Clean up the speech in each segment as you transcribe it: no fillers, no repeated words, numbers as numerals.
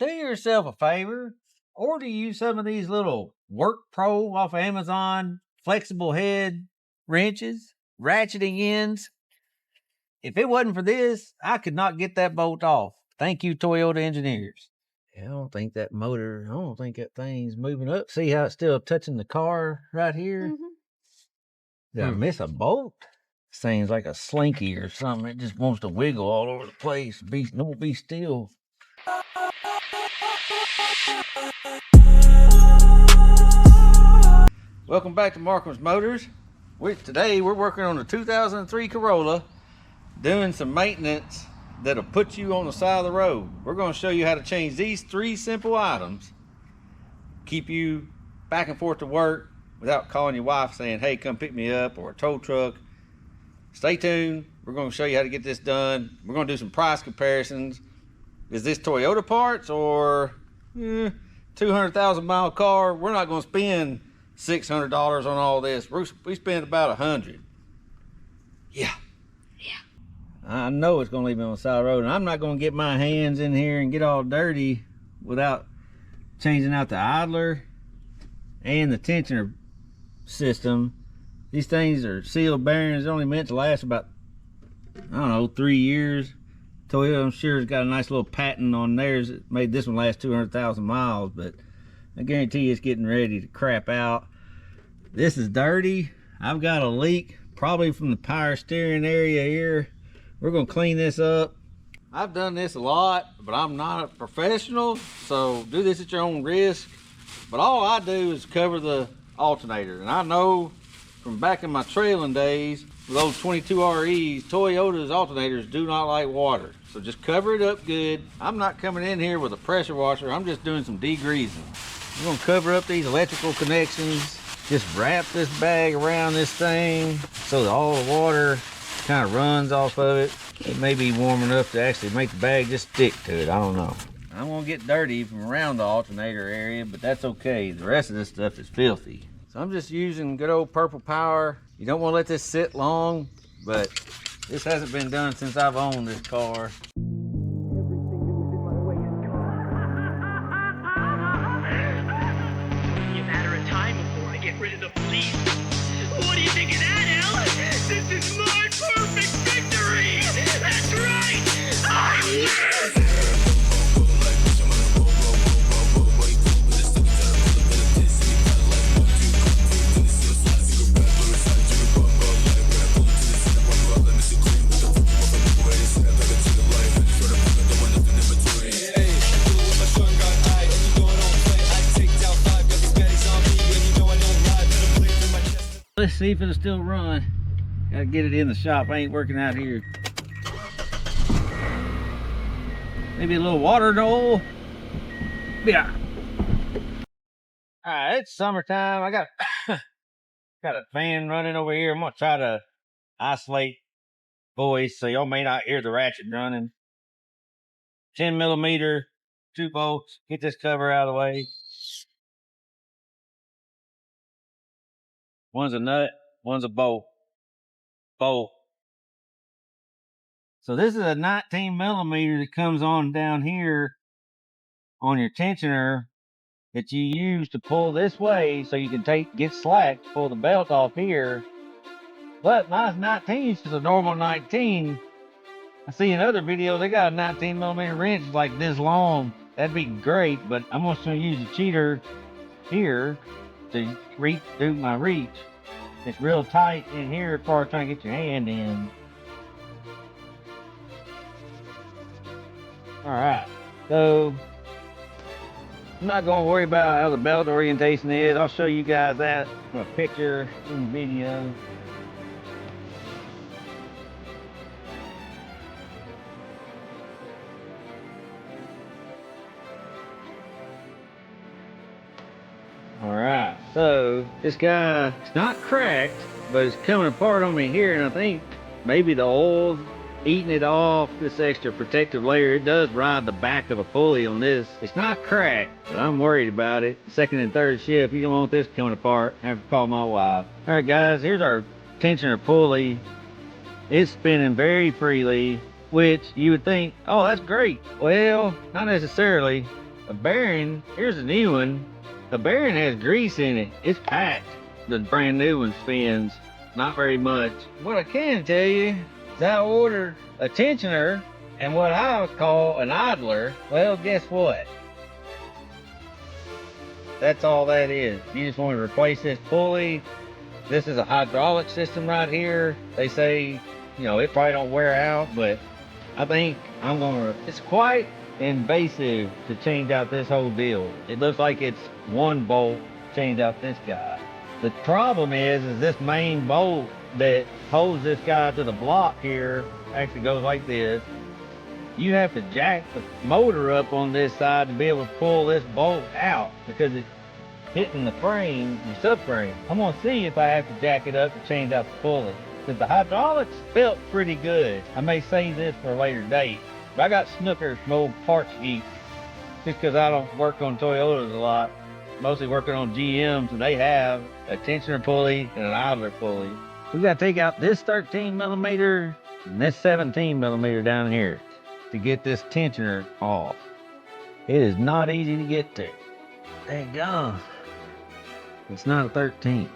do yourself a favor. Order you some of these little Work Pro off of Amazon, flexible head wrenches, ratcheting ends. If it wasn't for this, I could not get that bolt off. Thank you, Toyota engineers. I don't think that thing's moving up. See how it's still touching the car right here? Mm-hmm. Did I miss a bolt? This thing's like a slinky or something. It just wants to wiggle all over the place. Don't be still. Welcome back to Markham's Motors. Today we're working on the 2003 Corolla, doing some maintenance that'll put you on the side of the road. We're going to show you how to change these 3 simple items, keep you back and forth to work without calling your wife saying, hey, come pick me up, or a tow truck. Stay tuned. We're going to show you how to get this done. We're going to do some price comparisons. Is this Toyota parts or 200,000 mile car? We're not going to spend $600 on all this. We spend about $100. Yeah. I know it's going to leave me on the side of the road, and I'm not going to get my hands in here and get all dirty without changing out the idler and the tensioner system. These things are sealed bearings. They're only meant to last about, I don't know, 3 years. Toyota, I'm sure, has got a nice little patent on theirs that made this one last 200,000 miles, but I guarantee you it's getting ready to crap out. This is dirty. I've got a leak, probably from the power steering area here. We're gonna clean this up. I've done this a lot, but I'm not a professional, so do this at your own risk. But all I do is cover the alternator, and I know from back in my trailing days with those 22 REs, Toyota's alternators do not like water. So just cover it up good. I'm not coming in here with a pressure washer. I'm just doing some degreasing. I'm gonna cover up these electrical connections. Just wrap this bag around this thing so that all the water kind of runs off of it. It may be warm enough to actually make the bag just stick to it. I don't know. I'm gonna get dirty from around the alternator area, but that's okay. The rest of this stuff is filthy. So I'm just using good old Purple Power. You don't want to let this sit long, but this hasn't been done since I've owned this car. A matter of time before I get rid of the police. What do you think of that, Al? This is my perfect victory! That's right! I win! Let's see if it'll still run. Gotta get it in the shop. I ain't working out here. Maybe a little water and oil. Yeah. Alright, it's summertime. I got a fan running over here. I'm gonna try to isolate voice so y'all may not hear the ratchet running. 10 millimeter, 2 bolts. Get this cover out of the way. One's a nut, one's a bolt. Bolt. So this is a 19 millimeter that comes on down here on your tensioner that you use to pull this way so you can get slack to pull the belt off here. But mine's 19, so the normal 19. I see in other videos they got a 19 millimeter wrench like this long. That'd be great, but I'm just gonna use a cheater here to do my reach. It's real tight in here as far as trying to get your hand in. Alright, so I'm not going to worry about how the belt orientation is. I'll show you guys that from a picture in the video. Alright, so this guy, it's not cracked, but it's coming apart on me here, and I think maybe the oil's eating it off, this extra protective layer. It does ride the back of a pulley on this. It's not cracked, but I'm worried about it. Second and third shift, you don't want this coming apart. I have to call my wife. Alright guys, here's our tensioner pulley. It's spinning very freely, which you would think, oh, that's great. Well, not necessarily. A bearing, here's a new one. A bearing has grease in it. It's packed. The brand new one spins. Not very much. What I can tell you is I ordered a tensioner and what I call an idler. Well, guess what? That's all that is. You just want to replace this pulley. This is a hydraulic system right here. They say, you know, it probably don't wear out, but I think I'm gonna, it's quite invasive to change out this whole deal. It looks like it's one bolt, change out this guy. The problem is this main bolt that holds this guy to the block here actually goes like this. You have to jack the motor up on this side to be able to pull this bolt out because it's hitting the frame, the subframe. I'm gonna see if I have to jack it up to change out the pulley. Because the hydraulics felt pretty good. I may save this for a later date. But I got snookers from old parts geek. Just because I don't work on Toyotas a lot. Mostly working on GMs, and they have a tensioner pulley and an idler pulley. We gotta take out this 13 millimeter and this 17 millimeter down here to get this tensioner off. It is not easy to get to. Dang gone. It's not a 13.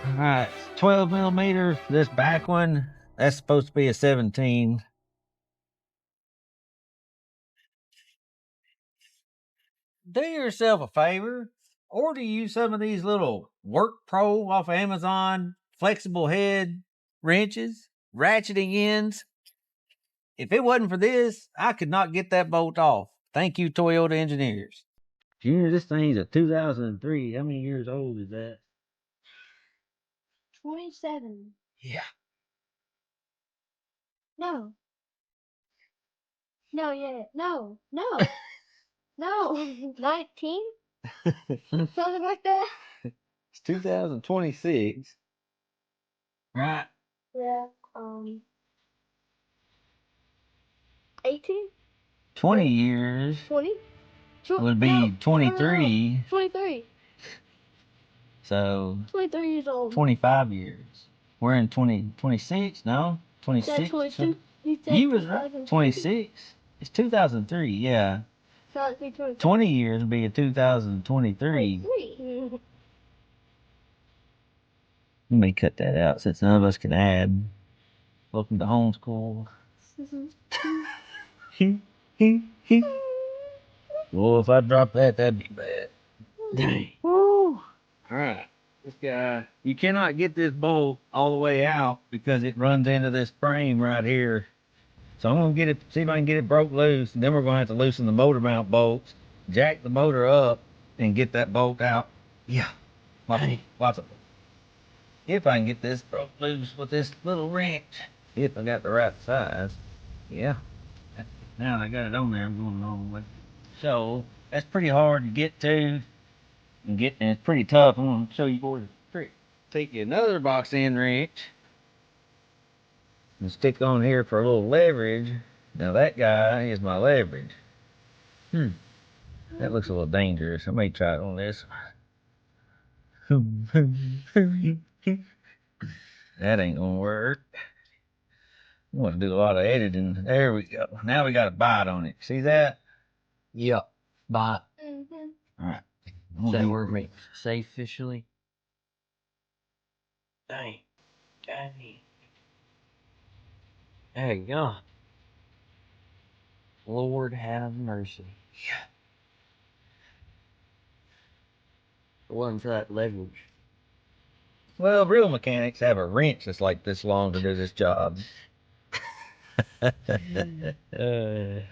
All right, 12 millimeter. This back one, that's supposed to be a 17. Do yourself a favor. Order you some of these little Work Pro off of Amazon, flexible head wrenches, ratcheting ends. If it wasn't for this, I could not get that bolt off. Thank you, Toyota engineers. Junior, this thing's a 2003. How many years old is that? 27. Yeah. No. No, yeah. No. No. No. 19? Something like that? It's 2026. Right. Yeah. 18? 20 years 20? would be 23. 23. So 23 years old. 25 years. We're in 2026? No? You said 26? 22. You was right. 26. It's 2003, yeah. So it'd be 23. 20 years would be a 2023. 23. Let me cut that out since none of us can add. Welcome to homeschool. Well, if I drop that, that'd be bad. Dang. Woo. Alright. This guy, you cannot get this bolt all the way out because it runs into this frame right here. So I'm gonna get it, see if I can get it broke loose, and then we're gonna have to loosen the motor mount bolts, jack the motor up, and get that bolt out. Yeah. Lots of it. If I can get this broke loose with this little wrench. If I got the right size. Yeah. Now I got it on there, I'm going the wrong way. So that's pretty hard to get to and it's pretty tough. I'm gonna show you boys a trick. Take you another box end wrench and stick on here for a little leverage. Now that guy is my leverage. That looks a little dangerous. I may try it on this. That ain't gonna work. I'm gonna do a lot of editing. There we go. Now we got a bite on it. See that? Yep. Bye. Alright. Does that work me safe officially? Dang. Dang. There you go. Lord have mercy. Yeah. It wasn't for that leverage. Well, real mechanics have a wrench that's like this long to do this job. We're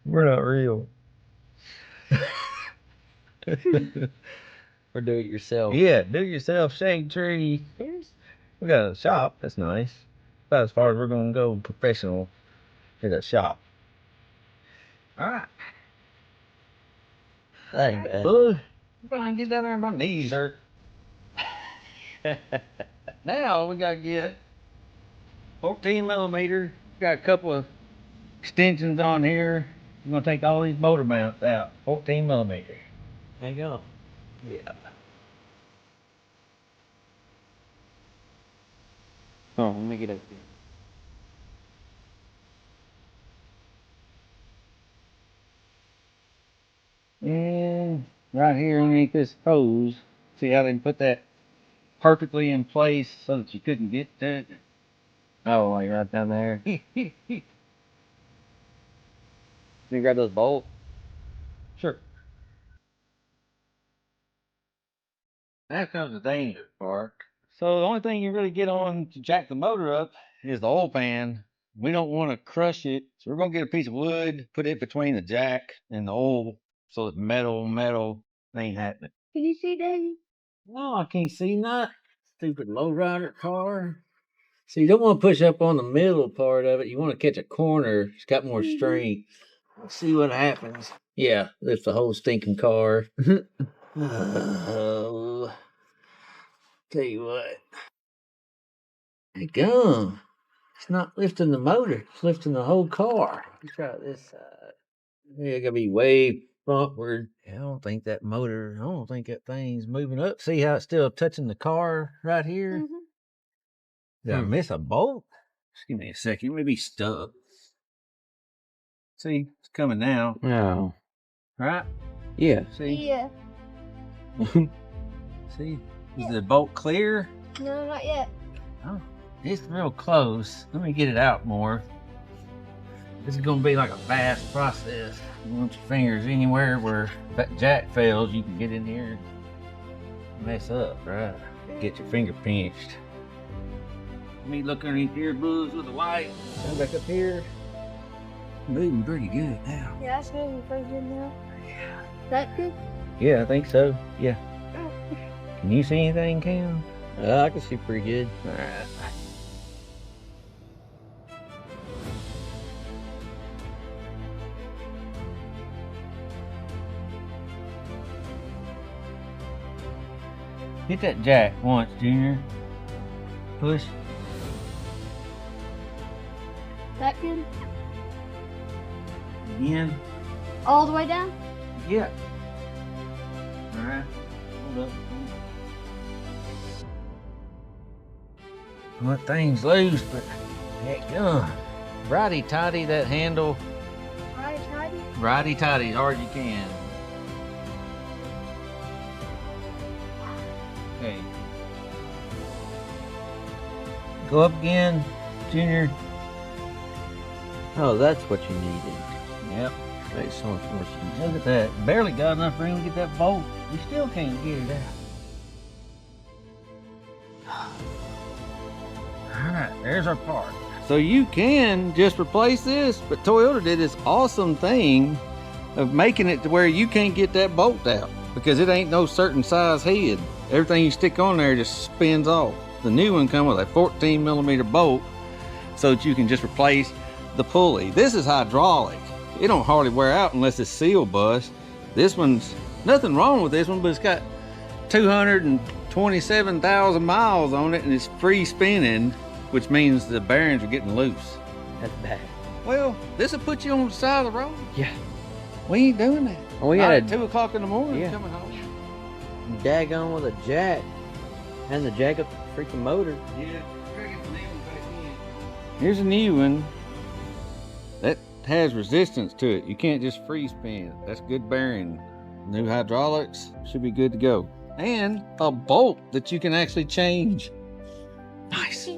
not real. Or do it yourself. Yeah, do it yourself, shade tree. We got a shop, that's nice. About as far as we're gonna go professional is a shop. Alright. That ain't bad. I'm gonna get down there and my knees hurt. Now we gotta get 14 millimeter. Got a couple of extensions on here. I'm gonna take all these motor mounts out. 14 millimeter. There you go. Yeah. Oh, let me get up here. right here underneath this hose. See how they put that perfectly in place so that you couldn't get to it? Oh, like right down there. Can you grab those bolts? Sure. That comes the dangerous part. So the only thing you really get on to jack the motor up is the oil pan. We don't want to crush it, so we're gonna get a piece of wood, put it between the jack and the oil, so that metal ain't happening. Can you see, Daddy? No, I can't see nothing. Stupid lowrider car. So you don't want to push up on the middle part of it. You want to catch a corner. It's got more strength. Let's see what happens. Yeah, lift the whole stinking car. Oh, tell you what. Hey, gum. It's not lifting the motor. It's lifting the whole car. Let's try this side. Yeah, gotta be way frontward. Yeah, I don't think that thing's moving up. See how it's still touching the car right here? Mm-hmm. Did I miss a bolt? Just give me a second. Maybe stuck. See, it's coming now. No. Right? Yeah. See? Yeah. See? Is the bolt clear? No, not yet. Oh, it's real close. Let me get it out more. This is gonna be like a fast process. You want your fingers anywhere where that jack fails, you can get in here and mess up, right? Get your finger pinched. Let me look underneath here, Buzz, with the light. Come back up here. Moving pretty good now. Yeah, that's moving pretty good now. That good? Yeah, I think so. Yeah. Can you see anything, Cam? I can see pretty good. All right. Hit that jack once, Junior. Push. That good? Again. All the way down? Yeah. All right. Hold up. Well, that thing's loose, but heck, righty-tighty that handle. Right, tidy. Righty-tighty as hard as you can. Okay. Go up again, Junior. Oh, that's what you needed. Yep. Makes so much more sense. Look at that. Barely got enough room to get that bolt. We still can't get it out. Alright, there's our part. So you can just replace this, but Toyota did this awesome thing of making it to where you can't get that bolt out because it ain't no certain size head. Everything you stick on there just spins off. The new one comes with a 14mm bolt so that you can just replace the pulley. This is hydraulic. It don't hardly wear out unless it's seal bust. This one's nothing wrong with this one, but it's got 227,000 miles on it and it's free spinning, which means the bearings are getting loose. That's bad. Well, this will put you on the side of the road. Yeah. We ain't doing that. Oh, we Not had at a 2 o'clock in the morning Yeah. coming home. daggone with a jack. And the jack up the freaking motor. Yeah. Here's a new one that has resistance to it. You can't just free spin. That's good bearing. New hydraulics should be good to go. And a bolt that you can actually change. Nice.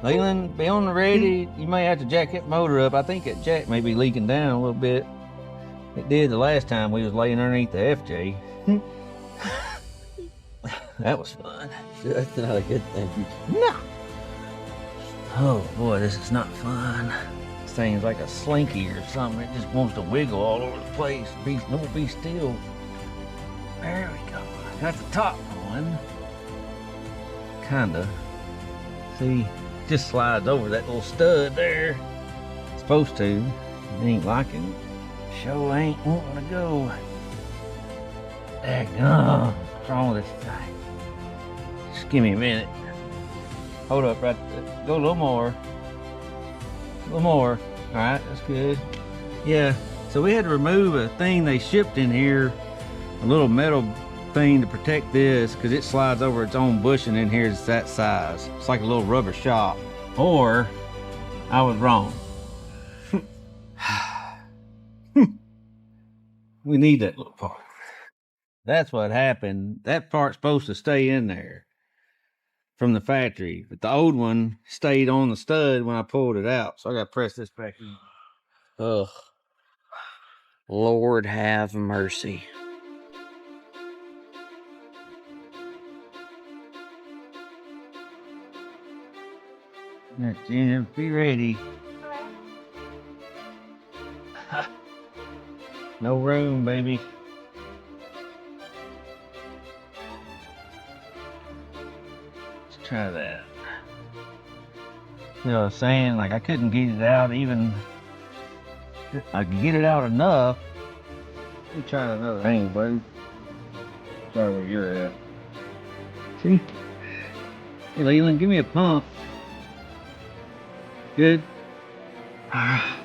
Leland, be on the ready. You may have to jack that motor up. I think that jack may be leaking down a little bit. It did the last time we was laying underneath the FJ. That was fun. That's not a good thing. No. Oh boy, this is not fun. This thing's like a slinky or something. It just wants to wiggle all over the place. Don't be still. There we go. Got the top one. Kinda. See, just slides over that little stud there. It's supposed to. It ain't liking it. Sure ain't wanting to go. Daggone. What's wrong with this thing? Just give me a minute. Hold up right there. Go a little more. A little more. Alright, that's good. Yeah, so we had to remove a thing they shipped in here. A little metal thing to protect this because it slides over its own bushing in here. It's that size. It's like a little rubber shop. Or I was wrong. We need that little part. That's what happened. That part's supposed to stay in there from the factory, but the old one stayed on the stud when I pulled it out. So I got to press this back in. Ugh. Lord have mercy. Jim, be ready. No room, baby. Let's try that. You know what I'm saying? Like, I couldn't get it out even. I could get it out enough. Let me try another angle, buddy. Sorry where you're at. See? Hey, Leland, give me a pump. Good.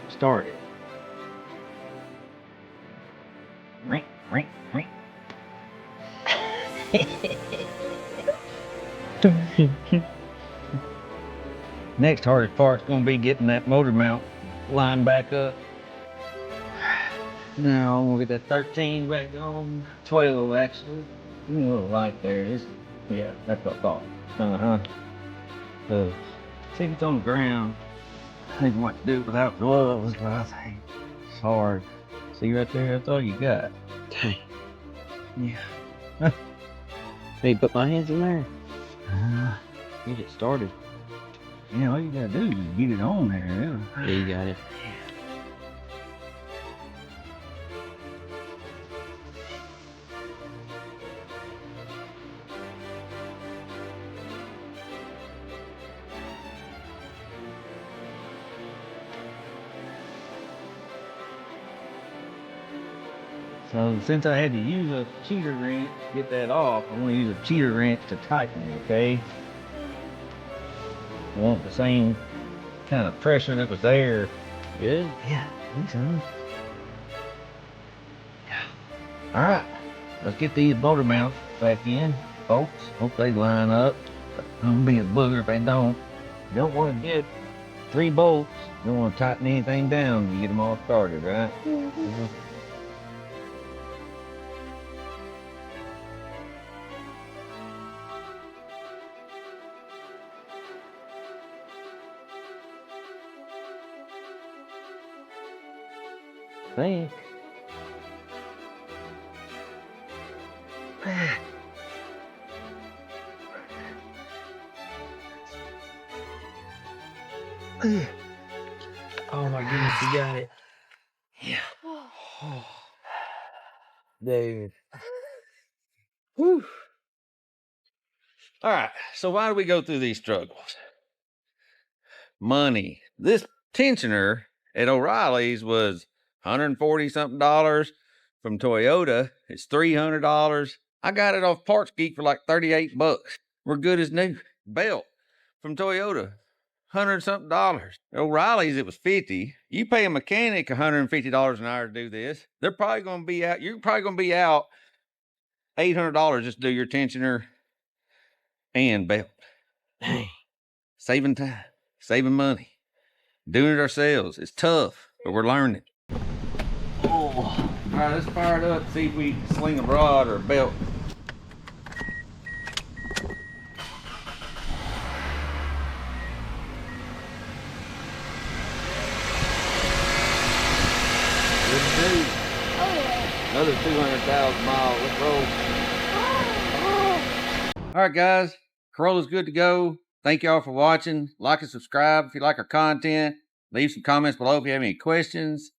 Start it. Ring, ring, ring. Next hardest part's gonna be getting that motor mount lined back up. Now I'm gonna get that 13 back on. 12 actually. A little light there. Yeah, that's what I thought. See if it's on the ground. I think what to do without gloves, but I think it's hard. See right there, that's all you got. Dang. Yeah. Hey, put my hands in there. Get it started. Yeah, all you gotta do is get it on there. Yeah, you got it. So since I had to use a cheater wrench to get that off, I'm gonna use a cheater wrench to tighten it, okay? I want the same kind of pressure that was there. Good. Yeah, I think so. Yeah. All right, let's get these motor mounts back in, folks. Hope they line up. I'm gonna be a booger if they don't. You don't want to get 3 bolts. You don't want to tighten anything down to get them all started, right? Mm-hmm. Think. Oh my goodness, you got it. Yeah. Dude. Whew. All right, so why do we go through these struggles? Money. This tensioner at O'Reilly's was $140 something from Toyota. It's $300. I got it off Parts Geek for like 38 bucks. We're good as new. Belt from Toyota, $100 something. O'Reilly's it was $50. You pay a mechanic $150 an hour to do this. They're probably going to be out. You're probably going to be out $800 just to do your tensioner and belt. Dang. Saving time, saving money, doing it ourselves. It's tough, but we're learning. Oh. All right, let's fire it up, see if we can sling a rod or a belt. Good dude. Oh yeah. Another 200,000 miles. Let's roll. All right, guys. Corolla's good to go. Thank y'all for watching. Like and subscribe if you like our content. Leave some comments below if you have any questions.